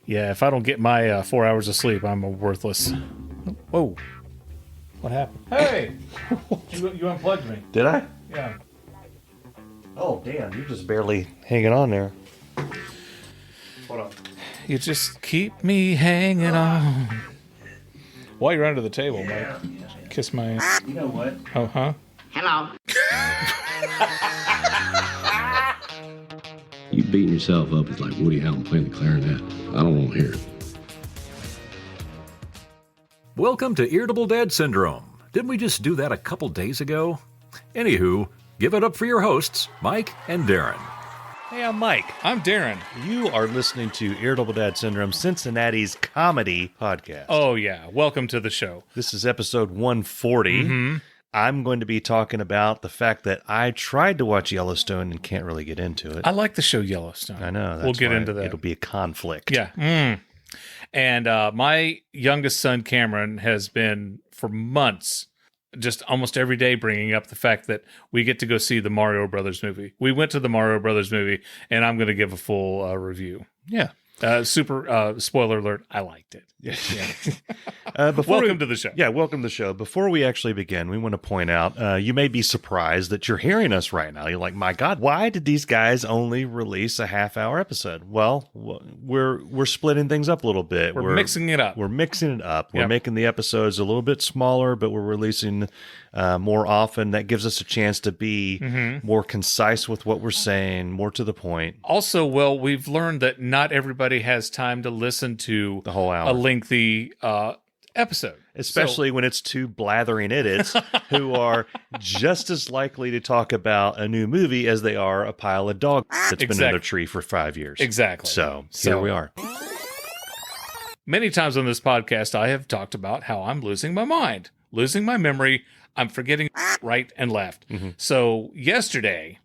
Yeah, if I don't get my 4 hours of sleep, I'm worthless. Whoa. What happened? Hey! you unplugged me. Did I? Yeah. Oh, damn. You're just barely hanging on there. Hold on. You just keep me hanging on. While you're under the table, Mike. Kiss my ass. You know what? Oh, huh? Hello. You beating yourself up is like Woody Allen playing the clarinet. I don't want to hear it. Welcome to Irritable Dad Syndrome. Didn't we just do that a couple days ago? Anywho, give it up for your hosts, Mike and Darin. Hey, I'm Mike. I'm Darin. You are listening to Irritable Dad Syndrome, Cincinnati's comedy podcast. Oh, yeah. Welcome to the show. This is episode 140. Mm-hmm. I'm going to be talking about the fact that I tried to watch Yellowstone and can't really get into it. I like the show Yellowstone. I know. We'll get into that. It'll be a conflict. Yeah. And my youngest son, Cameron, has been for months, just almost every day, bringing up the fact that we get to go see the Mario Brothers movie. We went to the Mario Brothers movie, and I'm going to give a full review. Yeah. Super spoiler alert. I liked it. Yeah. Welcome to the show. Yeah, welcome to the show. Before we actually begin, we want to point out, you may be surprised that you're hearing us right now. You're like, my God, why did these guys only release a half-hour episode? Well, we're splitting things up a little bit. We're mixing it up. We're mixing it up. We're Yep. making the episodes a little bit smaller, but we're releasing more often. That gives us a chance to be more concise with what we're saying, more to the point. Also, well, we've learned that not everybody has time to listen to The whole hour. a lengthy episode. Especially when it's two blathering idiots who are just as likely to talk about a new movie as they are a pile of dog that's been in a tree for 5 years. Exactly. So here we are. Many times on this podcast, I have talked about how I'm losing my mind, losing my memory. I'm forgetting right and left. So yesterday,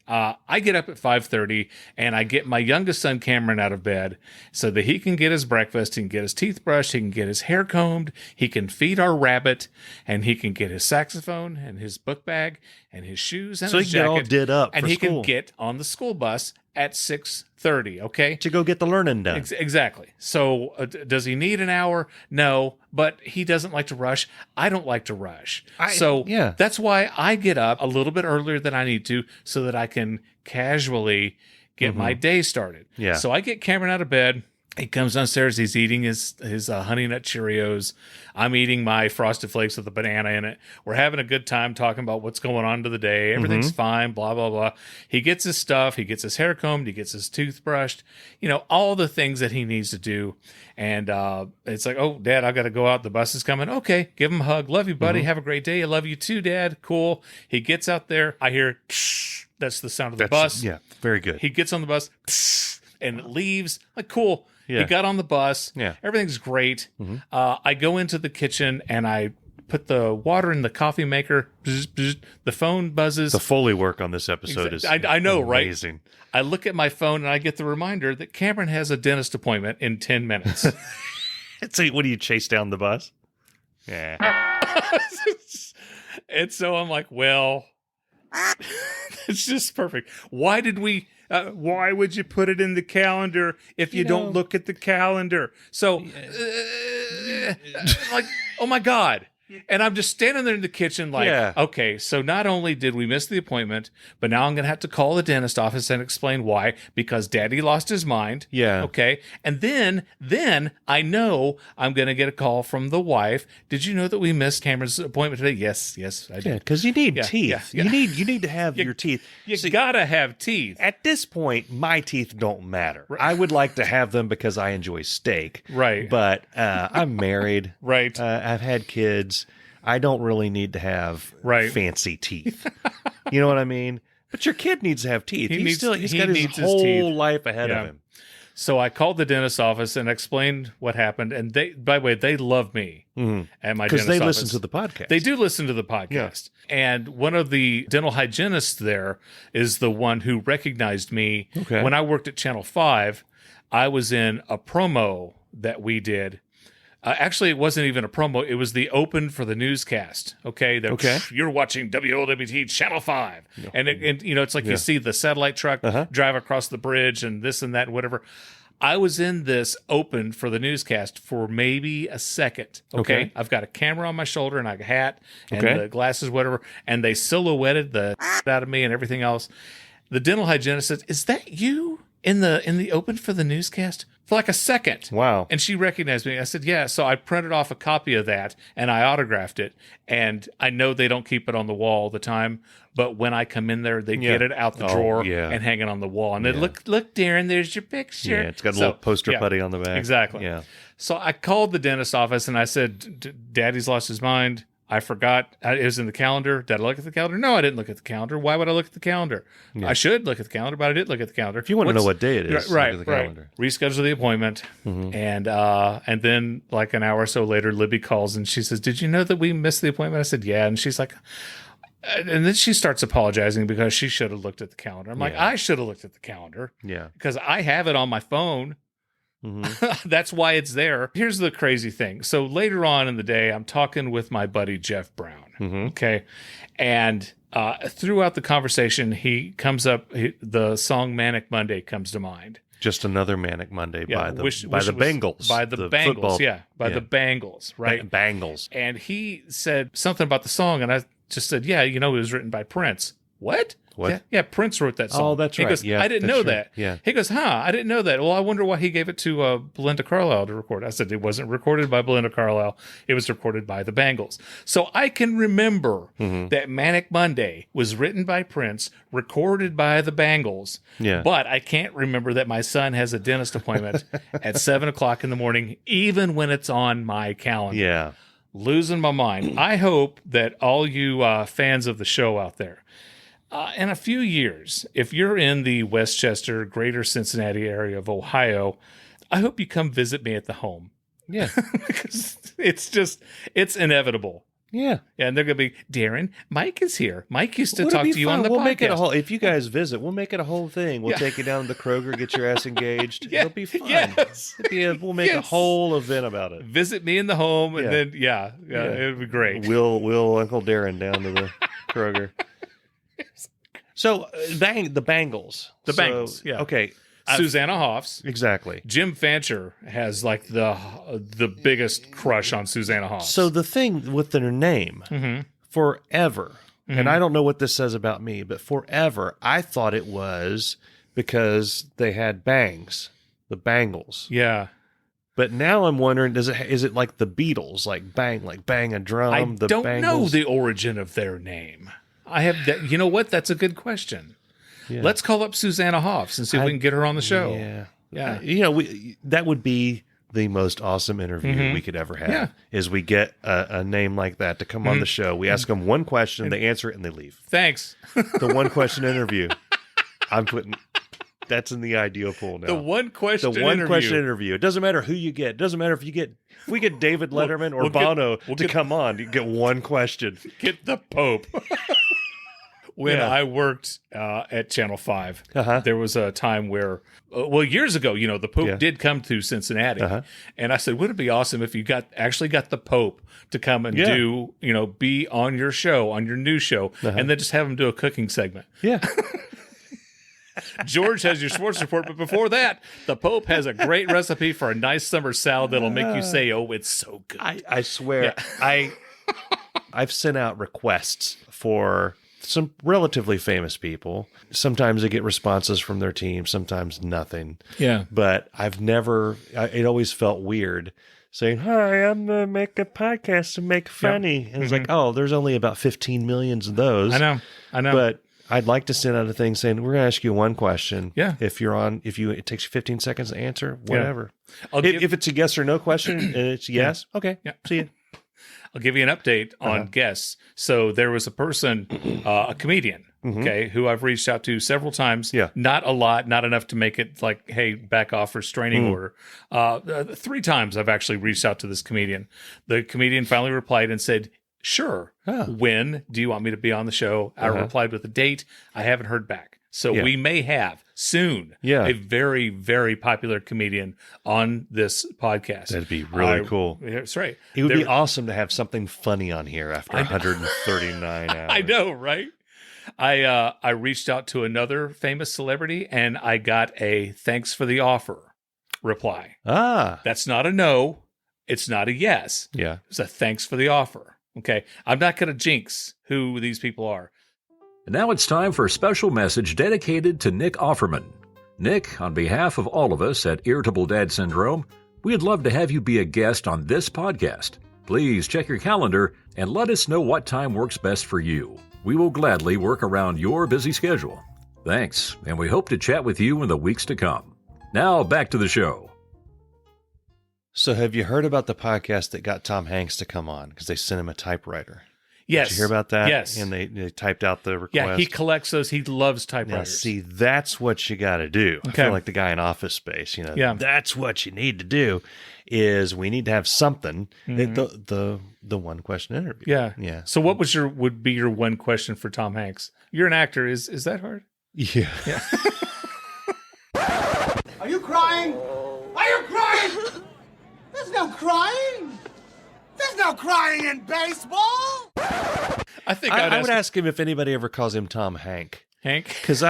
I get up at 5:30 and I get my youngest son, Cameron, out of bed so that he can get his breakfast, he can get his teeth brushed, he can get his hair combed, he can feed our rabbit, and he can get his saxophone and his book bag and his shoes and So his he can get all jacket, did up and for he school. can get on the school bus at 6:30, okay? To go get the learning done. Exactly. So does he need an hour? No, but he doesn't like to rush. I don't like to rush. Yeah. That's why I get up a little bit earlier than I need to so that I can casually get my day started. Yeah. So I get Cameron out of bed. He comes downstairs. He's eating his Honey Nut Cheerios. I'm eating my Frosted Flakes with a banana in it. We're having a good time talking about what's going on to the day. Everything's fine, blah, blah, blah. He gets his stuff. He gets his hair combed. He gets his tooth brushed. All the things that he needs to do. And it's like, oh, Dad, I got to go out. The bus is coming. Okay, give him a hug. Love you, buddy. Have a great day. I love you too, Dad. Cool. He gets out there. I hear, that's the sound of the bus. Yeah, very good. He gets on the bus and it leaves. Like, cool. Yeah. He got on the bus. Yeah. Everything's great. I go into the kitchen and I put the water in the coffee maker. Bzz, bzz. The phone buzzes. The Foley work on this episode is I know, right? amazing. I look at my phone and I get the reminder that Cameron has a dentist appointment in 10 minutes. So what do you chase down the bus? Yeah. And so I'm like, well, it's just perfect. Why why would you put it in the calendar if you don't look at the calendar? So, like, oh my God. And I'm just standing there in the kitchen like, okay, so not only did we miss the appointment, but now I'm going to have to call the dentist office and explain why, because Daddy lost his mind. Yeah. Okay. And then I know I'm going to get a call from the wife. Did you know that we missed Cameron's appointment today? Yes, I did. Yeah, because you need Yeah, teeth. yeah. You need to have your teeth. You gotta have teeth. At this point, my teeth don't matter. I would like to have them because I enjoy steak. Right. But I'm married. Right. I've had kids. I don't really need to have fancy teeth. You know what I mean? But your kid needs to have teeth. He's got his whole life ahead of him. So I called the dentist office and explained what happened. And they, by the way, they love me at my dentist office. Because they listen to the podcast. They do listen to the podcast. And one of the dental hygienists there is the one who recognized me. Okay. When I worked at Channel 5, I was in a promo that we did. Actually, it wasn't even a promo. It was the open for the newscast. Okay. You're watching WLWT Channel 5. And, it's like you see the satellite truck drive across the bridge and this and that and whatever. I was in this open for the newscast for maybe a second. Okay. I've got a camera on my shoulder and a hat and the glasses, whatever. And they silhouetted the out of me and everything else. The dental hygienist said, "Is that you in the open for the newscast?" For like a second. Wow. And she recognized me. I said, "Yeah." So I printed off a copy of that and I autographed it. And I know they don't keep it on the wall all the time, but when I come in there, they get it out the drawer and hang it on the wall. And they look, Darin, there's your picture. Yeah, it's got a little poster putty on the back. Exactly. Yeah. So I called the dentist office and I said, "Daddy's lost his mind. I forgot. It was in the calendar. Did I look at the calendar? No, I didn't look at the calendar. Why would I look at the calendar? I should look at the calendar, but I didn't look at the calendar." If you want to know what day it is, right, look at the calendar. Reschedule the appointment. And then like an hour or so later, Libby calls and she says, "Did you know that we missed the appointment?" I said, "Yeah." And she's like, and then she starts apologizing because she should have looked at the calendar. I'm like, I should have looked at the calendar. Yeah. Because I have it on my phone. That's why it's there. Here's the crazy thing. So later on in the day, I'm talking with my buddy Jeff Brown. Okay. And throughout the conversation, he comes up, the song Manic Monday comes to mind. Just another Manic Monday by the Bengals. By the Bengals, football, the Bengals, right? Bengals. And he said something about the song, and I just said, "Yeah, it was written by Prince." What? What? Yeah, Prince wrote that song. Oh, that's he right. Goes, Yeah, I didn't that's know true. that. Yeah. He goes, I didn't know that. Well, I wonder why he gave it to Belinda Carlisle to record. I said, it wasn't recorded by Belinda Carlisle. It was recorded by the Bengals. So I can remember that Manic Monday was written by Prince, recorded by the Bengals. Yeah. But I can't remember that my son has a dentist appointment at 7:00 in the morning, even when it's on my calendar. Yeah. Losing my mind. I hope that all you fans of the show out there, in a few years, if you're in the Westchester, greater Cincinnati area of Ohio, I hope you come visit me at the home. Yeah. Because it's inevitable. Yeah. And they're going to be, "Darin, Mike is here. Mike used to It'll talk be to you fun. on the We'll podcast." make it a whole, if you guys visit, we'll make it a whole thing. We'll take you down to the Kroger, get your ass engaged. Yeah. It'll be fun. Yes. We'll make a whole event about it. Visit me in the home, and then, Yeah. it would be great. We'll Uncle Darin down to the Kroger. So, the Bengals. The Bengals, yeah. Okay. Susanna Hoffs. Exactly. Jim Fancher has like the biggest crush on Susanna Hoffs. So the thing with their name, forever, and I don't know what this says about me, but forever, I thought it was because they had bangs, the Bangles. Yeah. But now I'm wondering, is it like the Beatles, like bang a drum? I the don't Bangles? know the origin of their name. I have that. You know what? That's a good question. Yeah. Let's call up Susanna Hoffs and see if we can get her on the show. Yeah. That would be the most awesome interview we could ever have. Yeah. Is we get a name like that to come on the show. We ask them one question, they answer it, and they leave. Thanks. The one question interview. I'm putting. That's in the ideal pool now. The one question interview. It doesn't matter who you get. It doesn't matter if we get David Letterman or Bono to come on. You get one question. Get the Pope. When I worked at Channel 5, there was a time where, years ago, the Pope did come to Cincinnati. And I said, wouldn't it be awesome if you actually got the Pope to come and do, be on your show, on your new show, and then just have him do a cooking segment. Yeah. George has your sports report, but before that, the Pope has a great recipe for a nice summer salad that'll make you say, "Oh, it's so good." I swear, I've sent out requests for some relatively famous people. Sometimes I get responses from their team, sometimes nothing. Yeah. But I've never, it always felt weird saying, "Hi, I'm going to make a podcast to make funny." And it's like, oh, there's only about 15 million of those. I know. But I'd like to send out a thing saying, "We're going to ask you one question. Yeah. It takes you 15 seconds to answer, whatever." Yeah. If it's a yes or no question and it's yes, okay. Yeah. See you. I'll give you an update on guests. So there was a person, a comedian, who I've reached out to several times. Yeah. Not a lot, not enough to make it like, hey, back off restraining order. 3 times I've actually reached out to this comedian. The comedian finally replied and said, "Sure. When do you want me to be on the show?" I replied with a date. I haven't heard back. So we may have soon a very, very popular comedian on this podcast. That'd be really cool. That's right. It would be awesome to have something funny on here after 139 hours. I know, right? I reached out to another famous celebrity and I got a thanks for the offer. reply. Ah. That's not a no. It's not a yes. Yeah. It's a thanks for the offer. Okay. I'm not going to jinx who these people are. And now it's time for a special message dedicated to Nick Offerman. Nick, on behalf of all of us at Irritable Dad Syndrome, we'd love to have you be a guest on this podcast. Please check your calendar and let us know what time works best for you. We will gladly work around your busy schedule. Thanks, and we hope to chat with you in the weeks to come. Now, back to the show. So have you heard about the podcast that got Tom Hanks to come on? Because they sent him a typewriter. Yes. Did you hear about that? Yes. And they typed out the request. Yeah, he collects those. He loves Now, typewriters. see, that's what you got to do. I Okay. feel like the guy in Office Space. Yeah. That's what you need to do. Is we need to have something. The one question interview. Yeah. Yeah. So what would be your one question for Tom Hanks? You're an actor. Is that hard? Yeah. Are you crying? Are you crying? There's no crying. There's no crying in baseball. I think I would ask him if anybody ever calls him Tom Hank. Hank. Because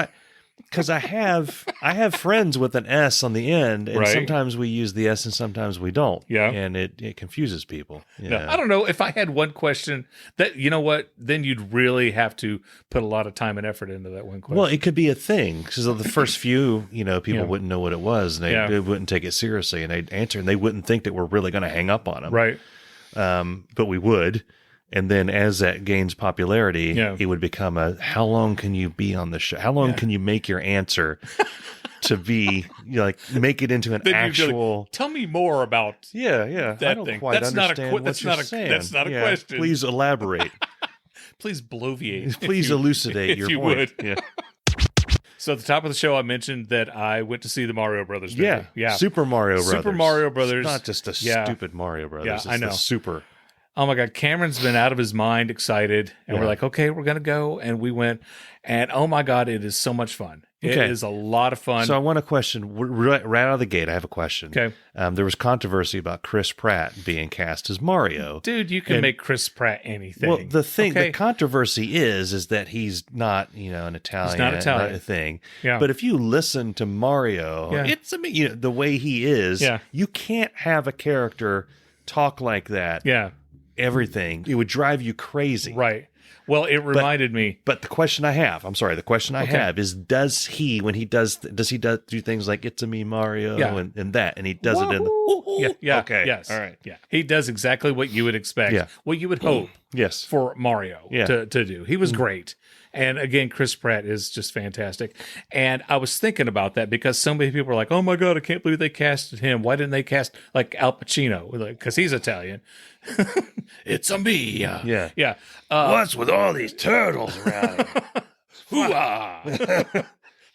I have friends with an S on the end, and Right. sometimes we use the S and sometimes we don't. Yeah. And it confuses people. No, Yeah. I don't know if I had one question that, you know what, then you'd really have to put a lot of time and effort into that one question. Well, it could be a thing because the first few, people Yeah. wouldn't know what it was, and they wouldn't take it seriously, and they'd answer, and they wouldn't think that we're really going to hang up on them. right. But we would. And then as that gains popularity, it would become how long can you be on the show? How long can you make your answer to be, make it into an Then you'd be actual... like, tell me more about Yeah. that I don't thing. quite That's not a understand que- what that's you're not a- saying. that's not a Yeah, question. Please elaborate. please bloviate. Please elucidate if your you point. would. Yeah. So at the top of the show, I mentioned that I went to see the Mario Brothers movie. Yeah. Super Mario Brothers. Super Mario Brothers. It's not just a stupid Mario Brothers. Yeah, It's I know. the super. Oh my God, Cameron's been out of his mind, excited, and Yeah. we're like, okay, we're gonna go, and we went, and oh my God, it is so much fun. It Okay. is a lot of fun. So I want a question right out of the gate. I have a question. Okay. There was controversy about Chris Pratt being cast as Mario. Dude, you can And- make Chris Pratt anything. Well, the Okay. controversy is that he's not, an Italian, He's not Italian. thing. Yeah. But if you listen to Mario, Yeah. the way he is, Yeah. you can't have a character talk like that. Yeah, Everything. It would drive you crazy. right. Well, it reminded me. But the question I have is, does he, when he does he do things like "It's a me, Mario" Yeah. and that, and he does it in the Yeah. Okay. Yes. All right. Yeah. He does exactly what you would expect. Yeah. What you would hope Yes. for Mario Yeah. to do. He was great. And again, Chris Pratt is just fantastic. And I was thinking about that because so many people are like, oh my God, I can't believe they casted him. Why didn't they cast like Al Pacino? Because he's Italian. It's a me. Yeah. Yeah. What's with all these turtles around? Hoo-ah.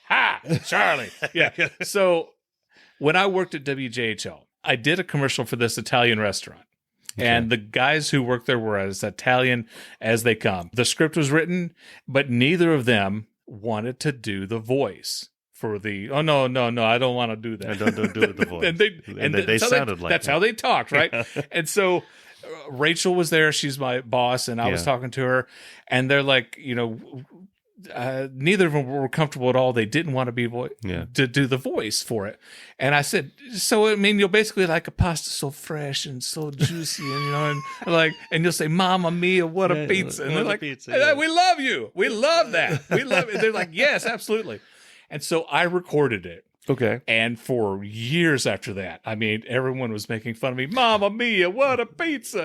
Ha, Charlie. Yeah. So when I worked at WJHL, I did a commercial for this Italian restaurant. And the guys who worked there were as Italian as they come. The script was written, but neither of them wanted to do the voice for the, oh, no, I don't want to do that. Don't do it with the voice. and they that's how sounded like that's that. how they talked, right? And so Rachel was there. She's my boss, and I was Yeah. talking to her, and they're like, neither of them were comfortable at all. They didn't want to be to do the voice for it. And I said, so I mean, you'll basically like a pasta so fresh and so juicy, and you'll say, "Mamma mia, what a pizza!" And they're What a like, pizza, yeah. "We love you. We love that. We love it." They're like, "Yes, absolutely." And so I recorded it. Okay. And for years after that, I mean, everyone was making fun of me. "Mamma mia, what a pizza!"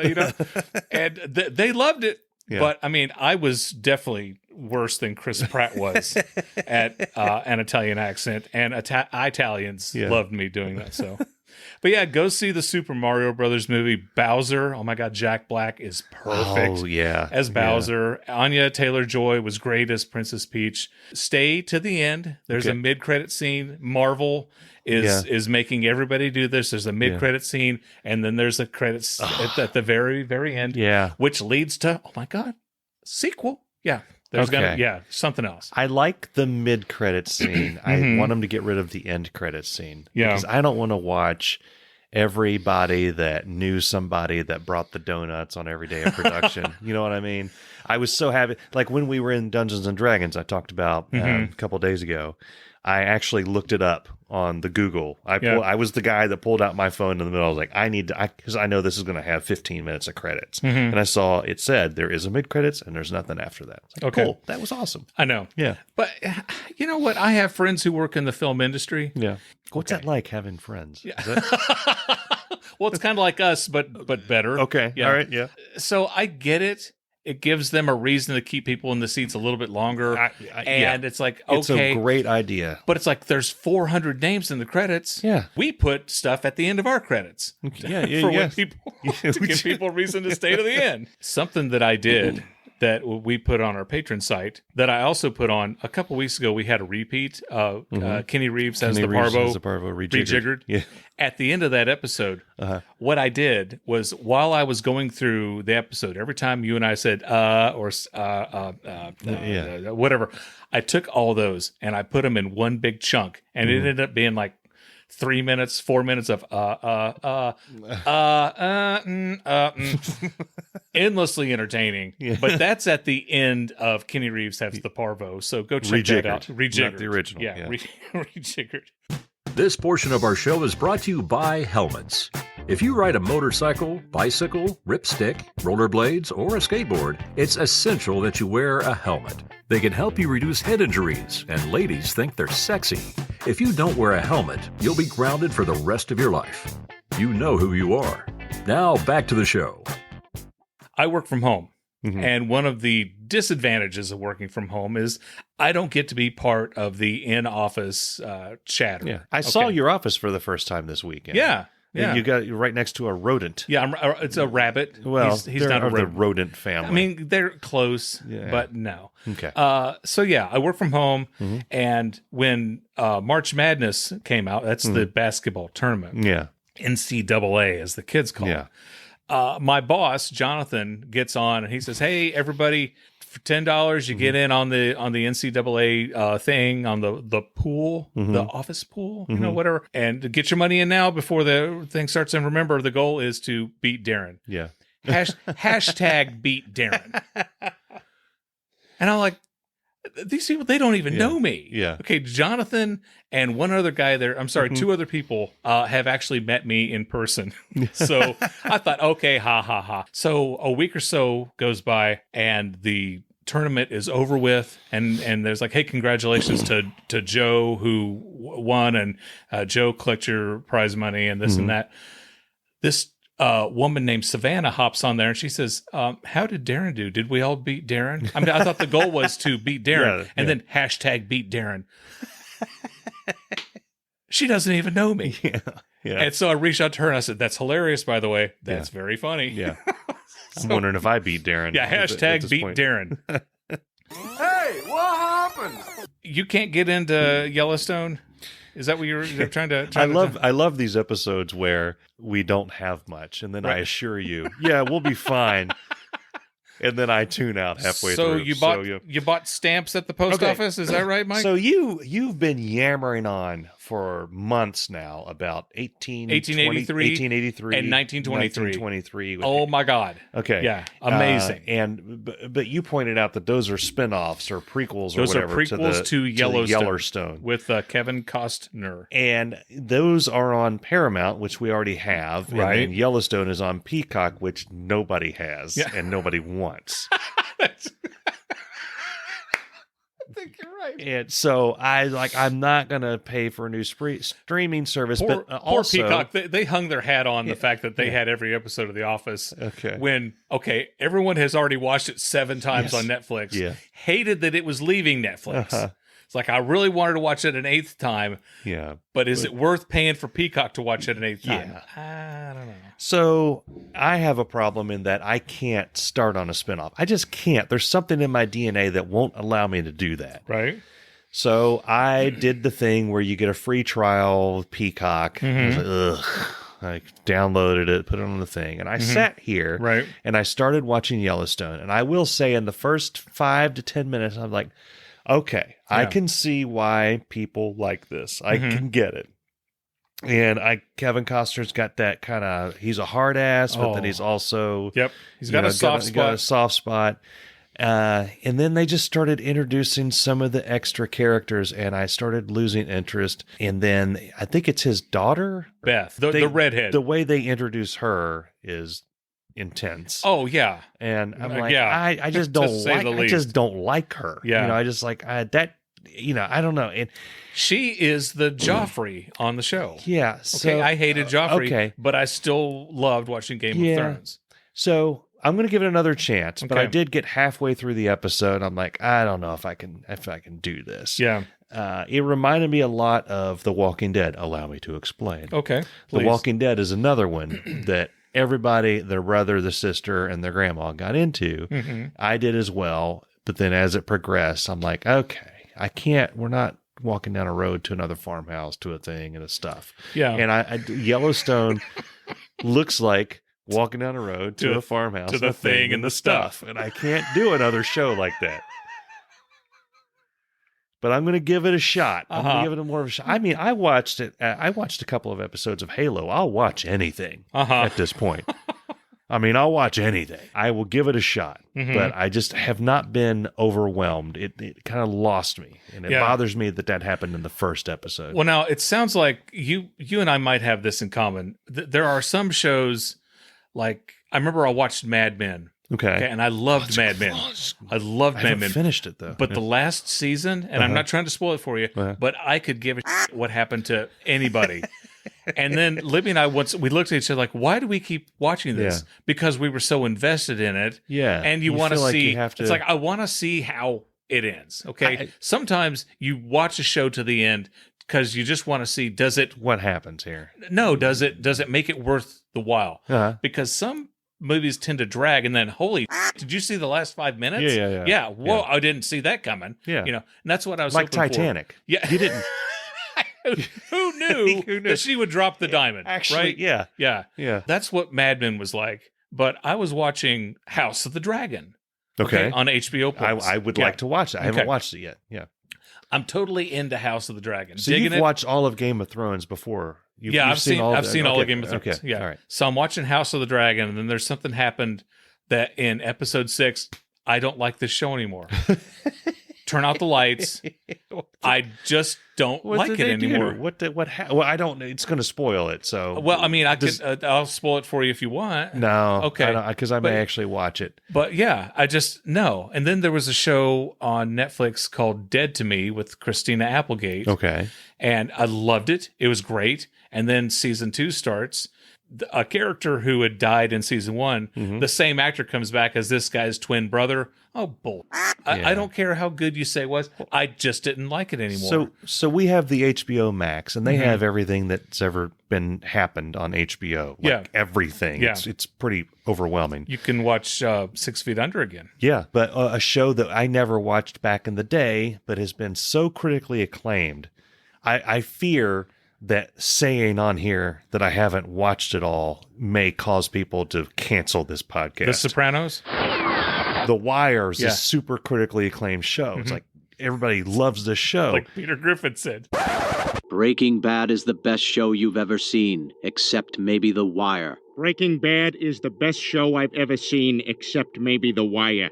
And they loved it. Yeah. But I mean, I was definitely worse than Chris Pratt was at an Italian accent, and Italians loved me doing that. So, but yeah, go see the Super Mario Brothers movie. Bowser, oh my God, Jack Black is perfect. Oh, yeah. As Bowser. Anya Taylor-Joy was great as Princess Peach. Stay to the end. There's a mid-credit scene. Marvel is making everybody do this. There's a mid-credit scene, and then there's a credits at the very, very end. Yeah. Which leads to, oh my God, sequel. Yeah. There's something else. I like the mid-credit scene. I want them to get rid of the end credit scene. Yeah. Because I don't want to watch everybody that knew somebody that brought the donuts on every day of production. You know what I mean? I was so happy. Like when we were in Dungeons and Dragons, I talked about a couple days ago, I actually looked it up on the Google. Yeah. I was the guy that pulled out my phone in the middle. I was like, I need to, because I know this is going to have 15 minutes of credits. And I saw it said there is a mid credits and there's nothing after that. I was like, Okay. cool. That was awesome. I know. Yeah. But you know what? I have friends who work in the film industry. Yeah. What's that like having friends? Is that- Well, it's kind of like us, but better. okay. Yeah. All right. Yeah. So I get it. It gives them a reason to keep people in the seats a little bit longer. And it's like, okay. It's a great idea. But it's like there's 400 names in the credits. Yeah. We put stuff at the end of our credits. Yeah. Yeah. For yeah. when people, to give people a reason to stay to the end. Something that I did that we put on our patron site that I also put on a couple weeks ago. We had a repeat. Kenny Reeves as the Parvo rejiggered. Yeah. At the end of that episode, what I did was while I was going through the episode, every time you and I said whatever, I took all those and I put them in one big chunk, and it ended up being like 3 minutes, 4 minutes of endlessly entertaining. Yeah. But that's at the end of Kenny Reeves Has the Parvo. So go check that out. Not the original. Yeah. Rejiggered. This portion of our show is brought to you by helmets. If you ride a motorcycle, bicycle, ripstick, rollerblades, or a skateboard, it's essential that you wear a helmet. They can help you reduce head injuries, and ladies think they're sexy. If you don't wear a helmet, you'll be grounded for the rest of your life. You know who you are. Now back to the show. I work from home. And one of the disadvantages of working from home is I don't get to be part of the in-office chatter. Yeah. I saw your office for the first time this weekend. Yeah. And you're right next to a rodent. Yeah, it's a rabbit. Well, he's not a the rodent. rodent family. I mean, they're close, Yeah. but no. Okay. So yeah, I work from home, and when March Madness came out, that's the basketball tournament. Yeah. NCAA, as the kids call it. My boss, Jonathan, gets on and he says, "Hey, everybody, for $10, you get in on the NCAA thing on the pool, the office pool, you know, whatever, and get your money in now before the thing starts. And remember, the goal is to beat Darin. Yeah. Hashtag beat Darin." And I'm like, these people, they don't even know me. Yeah. Okay, Jonathan and one other guy there, I'm sorry, two other people have actually met me in person. So I thought, okay, ha, ha, ha. So a week or so goes by and the tournament is over with, and there's like, hey, congratulations to Joe who won, and Joe, collect your prize money and this and that. This woman named Savannah hops on there and she says, how did Darin do? Did we all beat Darin? I mean, I thought the goal was to beat Darin, then hashtag beat Darin. She doesn't even know me. Yeah. And so I reached out to her and I said, that's hilarious, by the way. That's very funny. Yeah. I'm wondering if I beat Darin. Yeah, at hashtag this beat point. Darin. Hey, what happened? You can't get into Yellowstone? Is that what you're trying to? I love these episodes where we don't have much, and then I assure you, yeah, we'll be fine. And then I tune out halfway so through. You bought stamps at the post office? Is that right, Mike? So you've been yammering on for months now about 1883 and 1923. with Oh my God! Okay, Yeah, amazing. But you pointed out that those are spin-offs or prequels Those or are whatever prequels to the Yellowstone with Kevin Costner. And those are on Paramount, which we already have. Right. And then Yellowstone is on Peacock, which nobody has and nobody wants. I think you're right. And so I'm not going to pay for a new streaming service. Poor also, Peacock, they hung their hat on the fact that they had every episode of The Office. Okay. When, everyone has already watched it 7 times on Netflix. Yeah. Hated that it was leaving Netflix. It's like, I really wanted to watch it an 8th time. Yeah. But is it worth paying for Peacock to watch it an 8th time? Yeah. I don't know. So I have a problem in that I can't start on a spinoff. I just can't. There's something in my DNA that won't allow me to do that. Right. So I did the thing where you get a free trial of Peacock. I was like, ugh. I downloaded it, put it on the thing, and I sat here and I started watching Yellowstone. And I will say in the first 5 to 10 minutes, I'm like, okay, I can see why people like this. I can get it. And Kevin Costner's got that kind of, he's a hard ass, but then he's also, he's got a soft spot. Got a soft spot. And then they just started introducing some of the extra characters, and I started losing interest. And then I think it's his daughter, Beth, the redhead. The way they introduce her is intense. Oh yeah, and I'm like, yeah. I just don't like. I just don't like her. Yeah, I just like that. I don't know. And she is the Joffrey on the show. Yeah. So okay, I hated Joffrey, but I still loved watching Game of Thrones. So I'm going to give it another chance, but I did get halfway through the episode. I'm like, I don't know if I can do this. Yeah. It reminded me a lot of The Walking Dead. Allow me to explain. Okay. Please. The Walking Dead is another one that everybody, their brother, the sister, and their grandma got into. Mm-hmm. I did as well. But then as it progressed, I'm like, okay, we're not walking down a road to another farmhouse to a thing and a stuff. Yeah. And Yellowstone looks like walking down a road to a farmhouse to the thing and the stuff. And I can't do another show like that. But I'm going to give it a shot. I'm going to give it more of a shot. I mean, I watched it. I watched a couple of episodes of Halo. I'll watch anything at this point. I mean, I'll watch anything. I will give it a shot. Mm-hmm. But I just have not been overwhelmed. It kind of lost me. And it bothers me that happened in the first episode. Well, now, it sounds like you and I might have this in common. There are some shows, like, I remember I watched Mad Men. Okay. And I loved Mad Men. I loved Mad Men. I haven't finished it, though. But the last season, and I'm not trying to spoil it for you, but I could give a shit what happened to anybody. And then Libby and I, once we looked at each other like, why do we keep watching this? Yeah. Because we were so invested in it. Yeah. And you want to see, it's like, I want to see how it ends. Okay. Sometimes you watch a show to the end because you just want to see, what happens here? No, does it make it worth the while? Because some movies tend to drag, and then did you see the last 5 minutes? Yeah. Whoa, I didn't see that coming. Yeah. And that's what I was like hoping Titanic. For. Yeah. You didn't. Who knew that she would drop the diamond? Actually, right? Yeah. That's what Mad Men was like. But I was watching House of the Dragon. Okay. On HBO Plus. I would like to watch it. I haven't watched it yet. Yeah. I'm totally into House of the Dragon. So you've watched all of Game of Thrones before? I've seen all of Game of Thrones. Okay. Yeah. All right. So I'm watching House of the Dragon, and then there's something happened that in episode 6, I don't like this show anymore. Turn out the lights. I just don't like it anymore. Well, I don't. It's going to spoil it. So. Well, I mean, I'll spoil it for you if you want. No. Okay. Because I may actually watch it. But yeah, I just no. And then there was a show on Netflix called Dead to Me with Christina Applegate. Okay. And I loved it. It was great. And then season 2 starts. A character who had died in season 1, the same actor comes back as this guy's twin brother. Oh, bull! I don't care how good you say it was. I just didn't like it anymore. So we have the HBO Max, and they have everything that's ever happened on HBO. Everything. Yeah. It's pretty overwhelming. You can watch 6 Feet Under again. Yeah, but a show that I never watched back in the day, but has been so critically acclaimed. I fear that saying on here that I haven't watched it all may cause people to cancel this podcast. The Sopranos? The Wire is a super critically acclaimed show. It's like everybody loves this show. Like Peter Griffin said. Breaking Bad is the best show you've ever seen, except maybe The Wire. Breaking Bad is the best show I've ever seen, except maybe The Wire.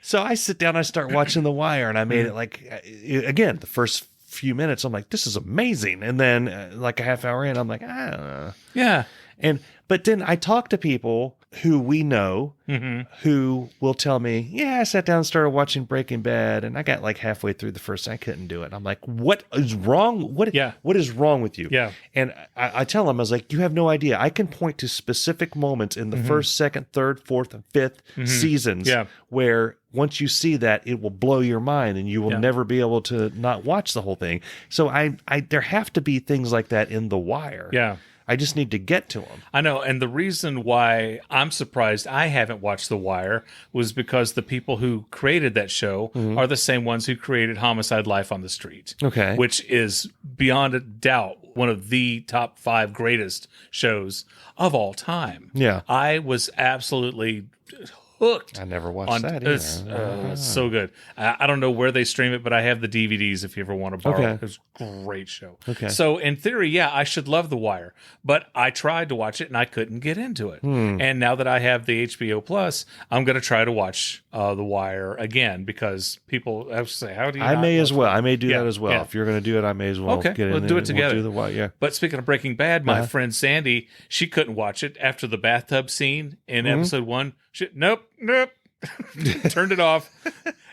So I sit down, I start watching The Wire, and I made it like, again, the first few minutes, I'm like, this is amazing. And then like a half hour in, I'm like, I don't know. Yeah. But then I talk to people who we know who will tell me, yeah, I sat down and started watching Breaking Bad, and I got like halfway through the first, I couldn't do it. And I'm like, what is wrong? What is wrong with you? Yeah. And I tell them, I was like, you have no idea. I can point to specific moments in the first, second, third, fourth, and fifth seasons where once you see that, it will blow your mind, and you will never be able to not watch the whole thing. So there have to be things like that in The Wire. Yeah. I just need to get to them. I know, and the reason why I'm surprised I haven't watched The Wire was because the people who created that show are the same ones who created Homicide: Life on the Street. Okay. Which is, beyond a doubt, one of the top 5 greatest shows of all time. Yeah. I was absolutely hooked. I never watched that either. It's so good. I don't know where they stream it, but I have the DVDs if you ever want to borrow it. It's a great show. Okay. So in theory, yeah, I should love The Wire, but I tried to watch it and I couldn't get into it. And now that I have the HBO Plus, I'm going to try to watch The Wire again because people have to say, how do you I not may watch as well. it? I may do Yeah, that as well. yeah. If you're going to do it, I may as well Okay, get in we'll there do it and together. We'll do the Wire. Yeah. But speaking of Breaking Bad, my friend Sandy, she couldn't watch it after the bathtub scene in episode 1. Nope. Turned it off.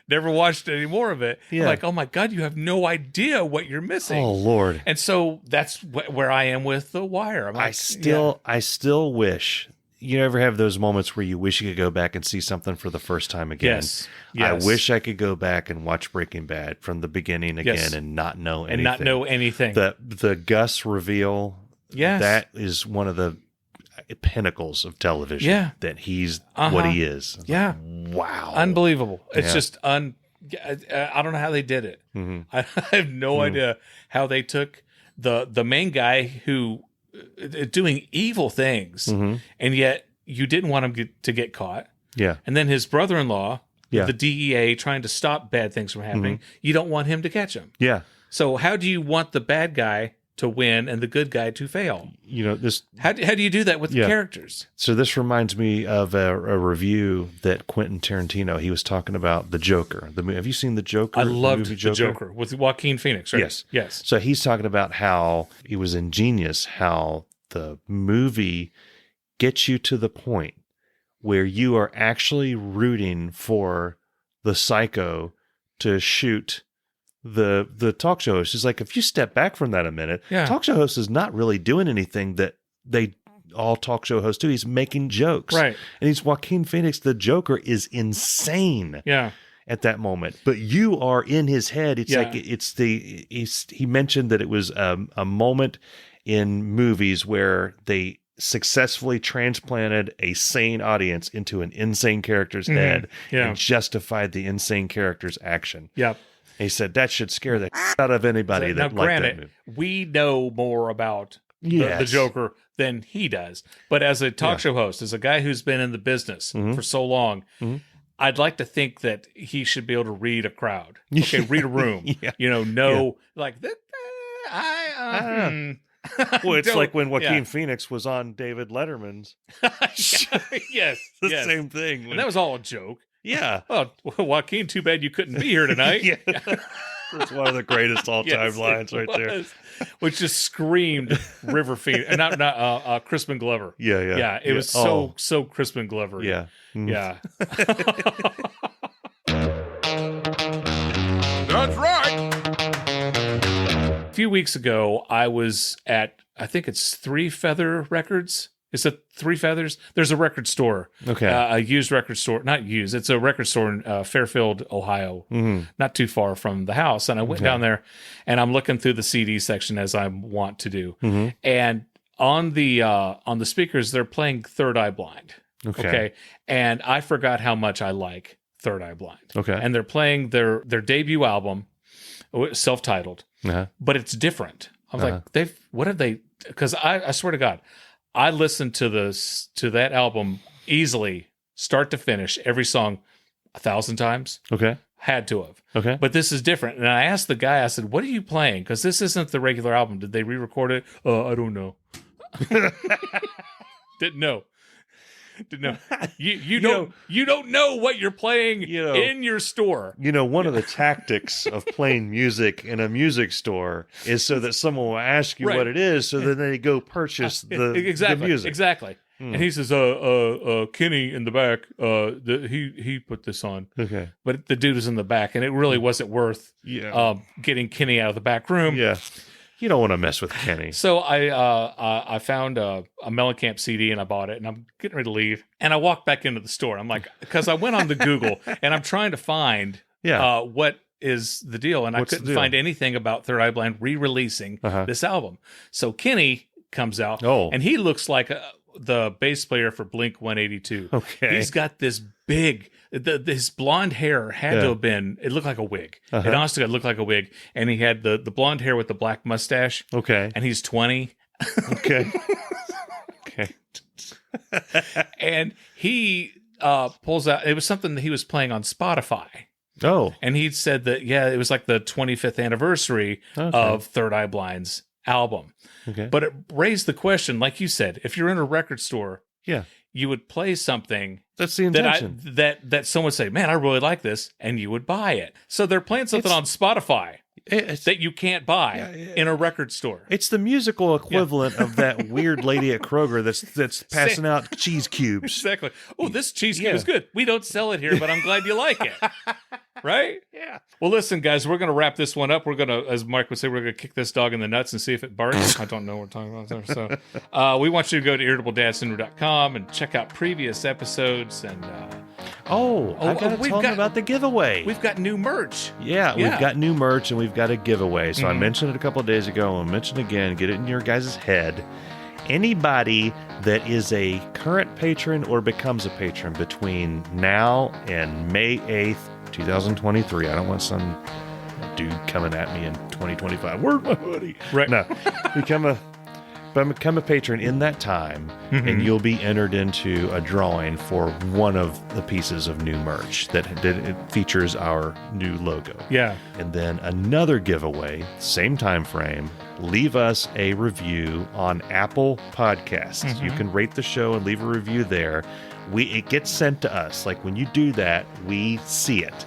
Never watched any more of it. Yeah. I'm like, oh my God, you have no idea what you're missing. Oh Lord. And so that's where I am with The Wire. I'm like, I still wish. You ever have those moments where you wish you could go back and see something for the first time again? Yes. I wish I could go back and watch Breaking Bad from the beginning again and not know anything. And not know anything. The Gus reveal. Yes. That is one of the pinnacles of television. Yeah. That he's what he is. Yeah. Wow. Unbelievable. It's Yeah. just I don't know how they did it. I have no idea how they took the main guy who doing evil things, and yet you didn't want him to get caught. Yeah. And then his brother-in-law, Yeah. the DEA, trying to stop bad things from happening. You don't want him to catch him. Yeah. So how do you want the bad guy to win and the good guy to fail? You know, this. How do you do that with the characters? So this reminds me of a review that Quentin Tarantino, he was talking about The Joker. Have you seen The Joker? I loved movie the Joker with Joaquin Phoenix, right? Yes. Yes. So he's talking about how it was ingenious how the movie gets you to the point where you are actually rooting for the psycho to shoot the talk show host. It's like, if you step back from that a minute, talk show host is not really doing anything that they all talk show hosts do. He's making jokes. Right. And he's Joaquin Phoenix. The Joker is insane. Yeah. At that moment, but you are in his head. It's like he mentioned that it was a moment in movies where they successfully transplanted a sane audience into an insane character's head and justified the insane character's action. Yep. He said that should scare the out of anybody that liked that movie. We know more about the Joker than he does. But as a talk show host, as a guy who's been in the business for so long, I'd like to think that he should be able to read a crowd. Okay, read a room. Like that. Well, it's like when Joaquin Phoenix was on David Letterman's. Yes. The same thing. And that was all a joke. Yeah. Oh, Joaquin, too bad you couldn't be here tonight. That's one of the greatest all-time lines right there. Which just screamed River Phoenix, not Crispin Glover. Yeah. It was so Crispin Glover. Yeah. Yeah. That's right. A few weeks ago, I was at, I think it's Three Feather Records. Is it Three Feathers? There's a record store. Okay. A used record store. Not used. It's a record store in Fairfield, Ohio. Not too far from the house. And I went down there and I'm looking through the CD section as I want to do. And on the speakers, they're playing Third Eye Blind. Okay. And I forgot how much I like Third Eye Blind. Okay. And they're playing their debut album, self-titled, but it's different. I was like, what have they, because I swear to God, I listened to that album easily, start to finish, every song 1,000 times. Okay. Had to have. Okay. But this is different. And I asked the guy, I said, what are you playing? Because this isn't the regular album. Did they re-record it? I don't know. Didn't know. You don't know what you're playing in your store. One of the tactics of playing music in a music store is so that someone will ask you what it is, so then they go purchase the music. Exactly. And he says, Kenny in the back, he put this on. Okay. But the dude was in the back, and it really wasn't worth getting Kenny out of the back room. Yeah. You don't want to mess with Kenny. So I found a Mellencamp CD and I bought it, and I'm getting ready to leave. And I walked back into the store. I'm like, because I went on the Google and I'm trying to find what is the deal, and I couldn't find anything about Third Eye Blind re-releasing this album. So Kenny comes out, and he looks like the bass player for Blink 182. Okay, he's got this big. His blonde hair had to have been, it looked like a wig. It honestly looked like a wig. And he had the blonde hair with the black mustache. Okay. And he's 20. Okay. Okay. And he pulls out. It was something that he was playing on Spotify. Oh, And he said that, it was like the 25th anniversary of Third Eye Blind's album. okay. But it raised the question, like you said, if you're in a record store, Yeah, you would play something that's the intention. that someone would say, man, I really like this, and you would buy it. So they're playing something on Spotify that you can't buy in a record store. It's the musical equivalent of that weird lady at Kroger that's passing out cheese cubes. Exactly. Oh, this cheese cube is good. We don't sell it here, but I'm glad you like it. Right? Yeah. Well, listen, guys, we're going to wrap this one up. We're going to, as Mike would say, we're going to kick this dog in the nuts and see if it barks. I don't know what we're talking about there. So we want you to go to irritabledadsyndrome.com and check out previous episodes. And I got to tell them about the giveaway. We've got new merch. Yeah, we've got new merch and we've got a giveaway. So I mentioned it a couple of days ago. I'll mention it again. Get it in your guys' head. Anybody that is a current patron or becomes a patron between now and May 8th, 2023. I don't want some dude coming at me in 2025. Where's my hoodie? Right. No. Become a patron in that time, and you'll be entered into a drawing for one of the pieces of new merch that it features our new logo. Yeah. And then another giveaway, same time frame. Leave us a review on Apple Podcasts. You can rate the show and leave a review there. It gets sent to us. Like when you do that, we see it.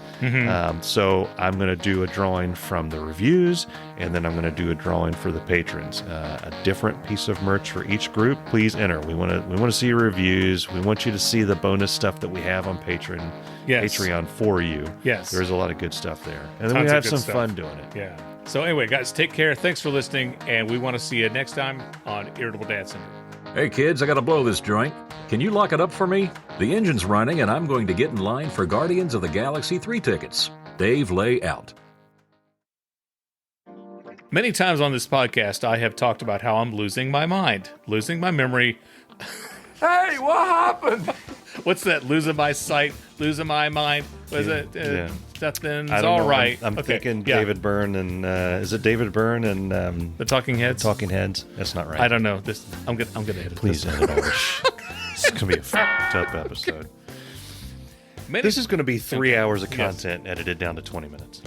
So I'm going to do a drawing from the reviews, and then I'm going to do a drawing for the patrons. A different piece of merch for each group. Please enter. We want to see your reviews. We want you to see the bonus stuff that we have on Patreon for you. Yes. There's a lot of good stuff there, and then Tons we of have good some stuff. fun doing it. Yeah. So anyway, guys, take care. Thanks for listening, and we want to see you next time on Irritable Dad Syndrome. Hey kids, I gotta blow this joint. Can you lock it up for me? The engine's running and I'm going to get in line for Guardians of the Galaxy 3 tickets. Dave, lay out. Many times on this podcast, I have talked about how I'm losing my mind, losing my memory. Hey, what happened? What's that? Losing my sight, losing my mind. Was it? Nothing's I don't all know. right. I'm Okay, thinking yeah. David Byrne and is it David Byrne and The Talking Heads. Talking Heads? That's not right. I don't know. This. I'm gonna edit. Please this. edit all this shit. It's gonna be a fucked up episode. This is gonna be 3 hours of content edited down to 20 minutes.